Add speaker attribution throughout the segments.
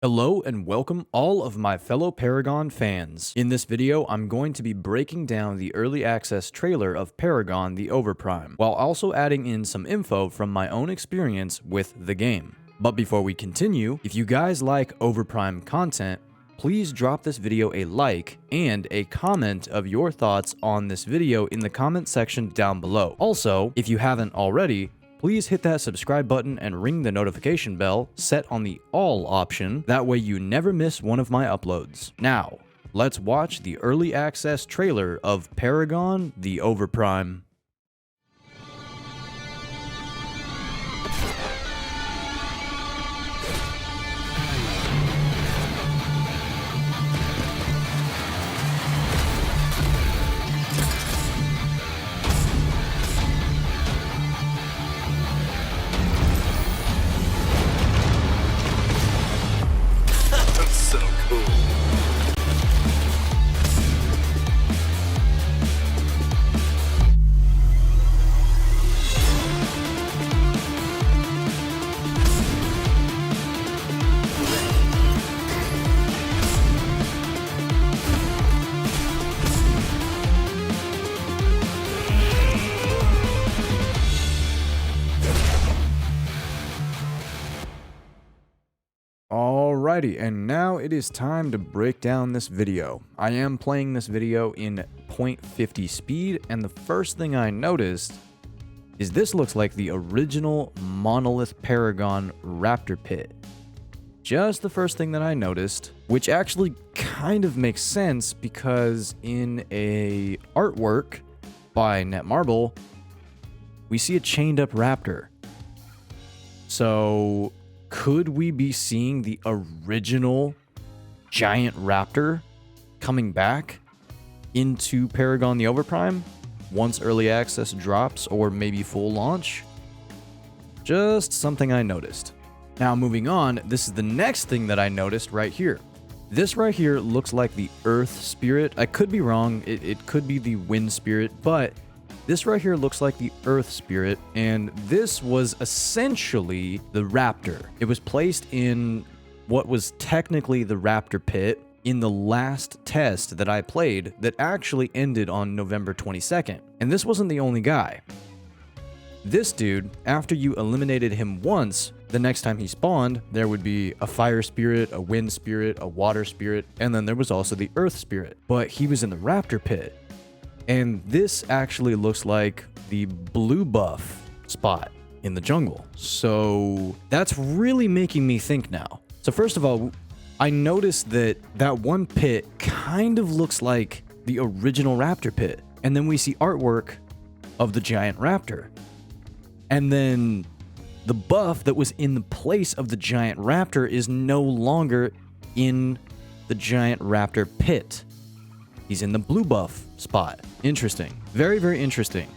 Speaker 1: Hello and welcome all of my fellow Paragon fans. In this video, I'm going to be breaking down the early access trailer of Paragon the Overprime, while also adding in some info from my own experience with the game. But before we continue, if you guys like Overprime content, please drop this video a like and a comment of your thoughts on this video in the comment section down below. Also, if you haven't already, please hit that subscribe button and ring the notification bell set on the all option. That way you never miss one of my uploads. Now, let's watch the early access trailer of Paragon the Overprime.
Speaker 2: So cool.
Speaker 1: Alrighty, and now it is time to break down this video. I am playing this video in 0.50 speed, and the first thing I noticed is this looks like the original Monolith Paragon Raptor Pit. Just the first thing that I noticed, which actually kind of makes sense because in a artwork by Netmarble, we see a chained up raptor. So could we be seeing the original giant raptor coming back into Paragon the Overprime once early access drops, or maybe full launch? Just something I noticed. Now moving on, this is the next thing that I noticed right here. This right here looks like the Earth Spirit. I could be wrong, it could be the Wind Spirit, but this right here looks like the Earth Spirit, and this was essentially the Raptor. It was placed in what was technically the Raptor Pit in the last test that I played that actually ended on November 22nd. And this wasn't the only guy. This dude, after you eliminated him once, the next time he spawned, there would be a Fire Spirit, a Wind Spirit, a Water Spirit, and then there was also the Earth Spirit. But he was in the Raptor Pit. And this actually looks like the blue buff spot in the jungle. So that's really making me think now. So first of all, I noticed that that one pit kind of looks like the original Raptor Pit. And then we see artwork of the giant raptor. And then the buff that was in the place of the giant raptor is no longer in the giant raptor pit. He's in the blue buff spot. Interesting. Very, very interesting.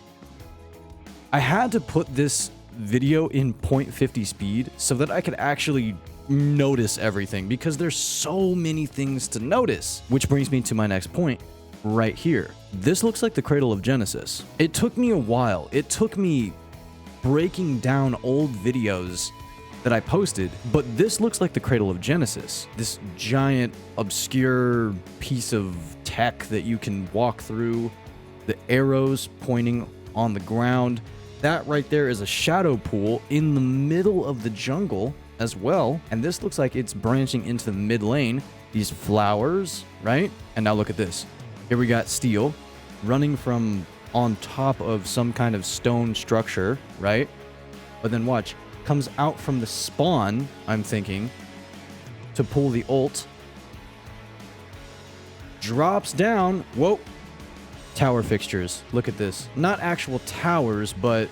Speaker 1: I had to put this video in 0.50 speed so that I could actually notice everything, because there's so many things to notice. Which brings me to my next point right here. This looks like the Cradle of Genesis. It took me a while. It took me breaking down old videos that I posted, but this looks like the Cradle of Genesis. This giant, obscure piece of tech that you can walk through, the arrows pointing on the ground. That right there is a shadow pool in the middle of the jungle as well, and this looks like it's branching into the mid lane. These flowers, right? And now look at this. Here we got Steel running from on top of some kind of stone structure, right? But then watch, comes out from the spawn, I'm thinking, to pull the ult, drops down. Whoa, tower fixtures. Look at this. Not actual towers, but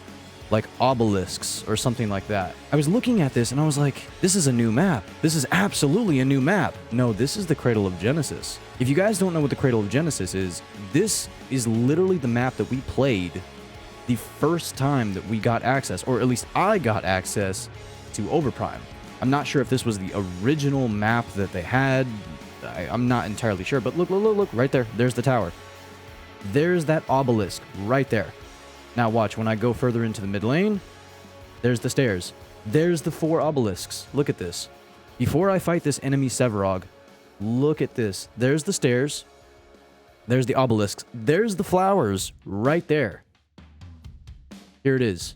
Speaker 1: like obelisks or something like that. I was looking at this and I was like, this is a new map. This is absolutely a new map. No, this is the Cradle of Genesis. If you guys don't know what the Cradle of Genesis is, this is literally the map that we played the first time that we got access, or at least I got access to Overprime. I'm not sure if this was the original map that they had. I'm not entirely sure, but look, right there. There's the tower. There's that obelisk right there. Now watch, when I go further into the mid lane, there's the stairs. There's the 4 obelisks. Look at this. Before I fight this enemy Severog, look at this. There's the stairs. There's the obelisks. There's the flowers right there. Here it is.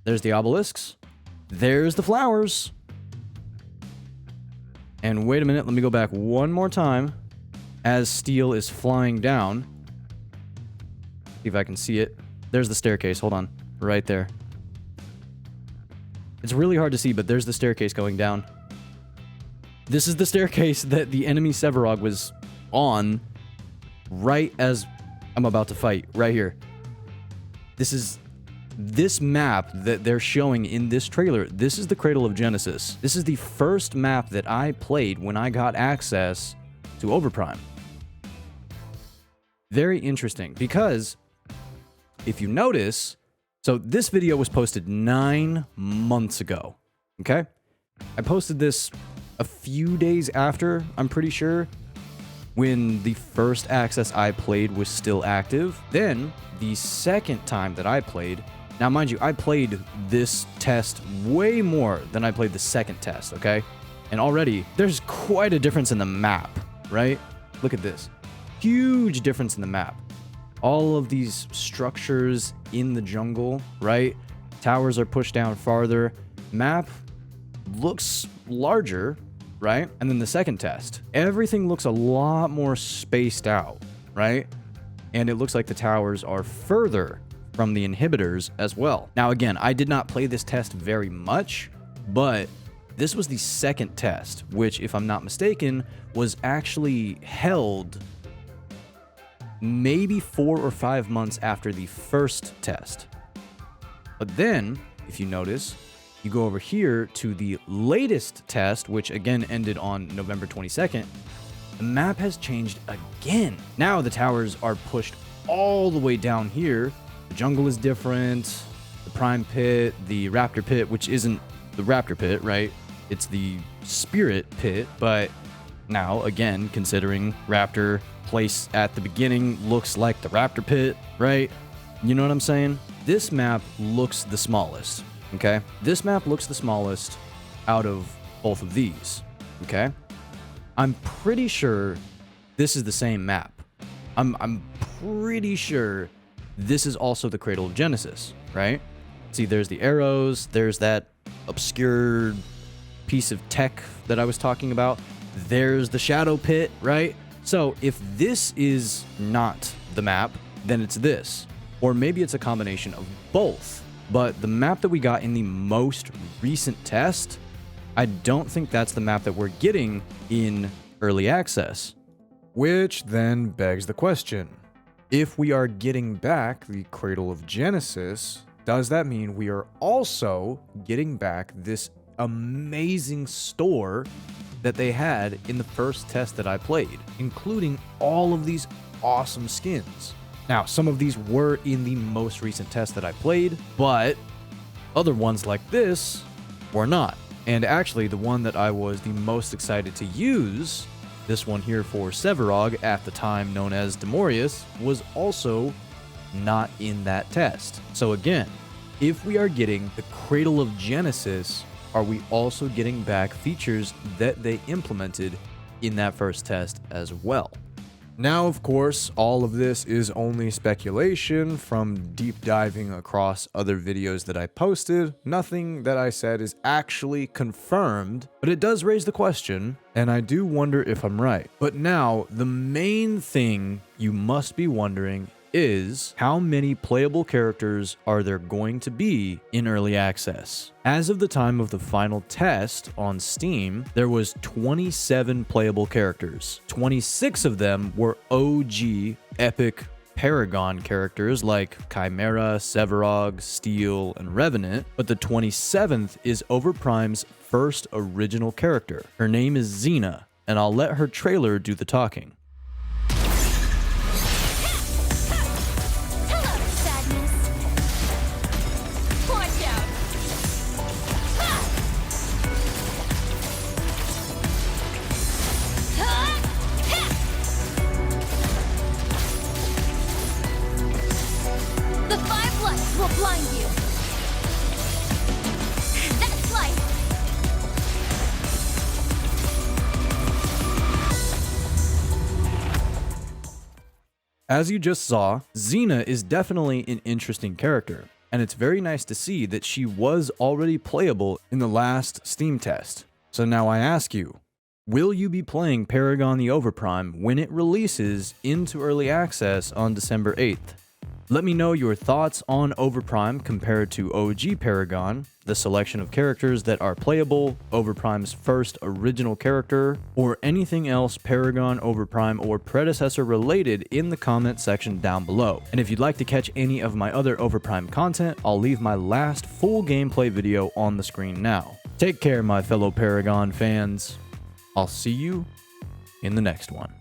Speaker 1: There's the obelisks. There's the flowers. And wait a minute, let me go back one more time as steel is flying down. See if I can see it. There's the staircase. Hold on. Right there. It's really hard to see, but there's the staircase going down. This is the staircase that the enemy Severog was on right as I'm about to fight. Right here. This map that they're showing in this trailer. This is the Cradle of Genesis. This is the first map that I played when I got access to Overprime. Very interesting because if you notice, so this video was posted 9 months ago, okay? I posted this a few days after, I'm pretty sure, when the first access I played was still active. Then, the second time that I played, now mind you, I played this test way more than I played the second test, okay? And already, there's quite a difference in the map, right? Look at this. Huge difference in the map. All of these structures in the jungle, right? Towers are pushed down farther. Map looks larger, right? And then the second test, everything looks a lot more spaced out, right? And it looks like the towers are further from the inhibitors as well. Now, again, I did not play this test very much, but this was the second test, which, if I'm not mistaken, was actually held maybe 4 or 5 months after the first test. But then, if you notice, you go over here to the latest test, which again ended on November 22nd, the map has changed again. Now the towers are pushed all the way down here. The jungle is different. The Prime Pit, the Raptor Pit, which isn't the Raptor Pit, right? It's the Spirit Pit, but now, again, considering Raptor place at the beginning looks like the Raptor Pit, right? You know what I'm saying? This map looks the smallest, okay? This map looks the smallest out of both of these, okay? I'm pretty sure this is the same map. I'm pretty sure this is also the Cradle of Genesis, right? See, there's the arrows, there's that obscure piece of tech that I was talking about. There's the Shadow Pit, right? So if this is not the map, then it's this. Or maybe it's a combination of both. But the map that we got in the most recent test, I don't think that's the map that we're getting in early access. Which then begs the question. If we are getting back the Cradle of Genesis, does that mean we are also getting back this amazing store that they had in the first test that I played, including all of these awesome skins? Now, some of these were in the most recent test that I played, but other ones like this were not. And actually, the one that I was the most excited to use, this one here for Severog, at the time known as Demorius, was also not in that test. So again, if we are getting the Cradle of Genesis, are we also getting back features that they implemented in that first test as well? Now, of course, all of this is only speculation from deep diving across other videos that I posted. Nothing that I said is actually confirmed, but it does raise the question, and I do wonder if I'm right. But now, the main thing you must be wondering is how many playable characters are there going to be in early access? As of the time of the final test on Steam, there was 27 playable characters. 26 of them were OG epic Paragon characters like Chimera, Severog, Steel, and Revenant, but the 27th is Overprime's first original character. Her name is Xena, and I'll let her trailer do the talking.
Speaker 3: Will blind you. That's life.
Speaker 1: As you just saw, Xena is definitely an interesting character, and it's very nice to see that she was already playable in the last Steam test. So now I ask you, will you be playing Paragon the Overprime when it releases into early access on December 8th? Let me know your thoughts on Overprime compared to OG Paragon, the selection of characters that are playable, Overprime's first original character, or anything else Paragon, Overprime, or predecessor related in the comment section down below. And if you'd like to catch any of my other Overprime content, I'll leave my last full gameplay video on the screen now. Take care, my fellow Paragon fans. I'll see you in the next one.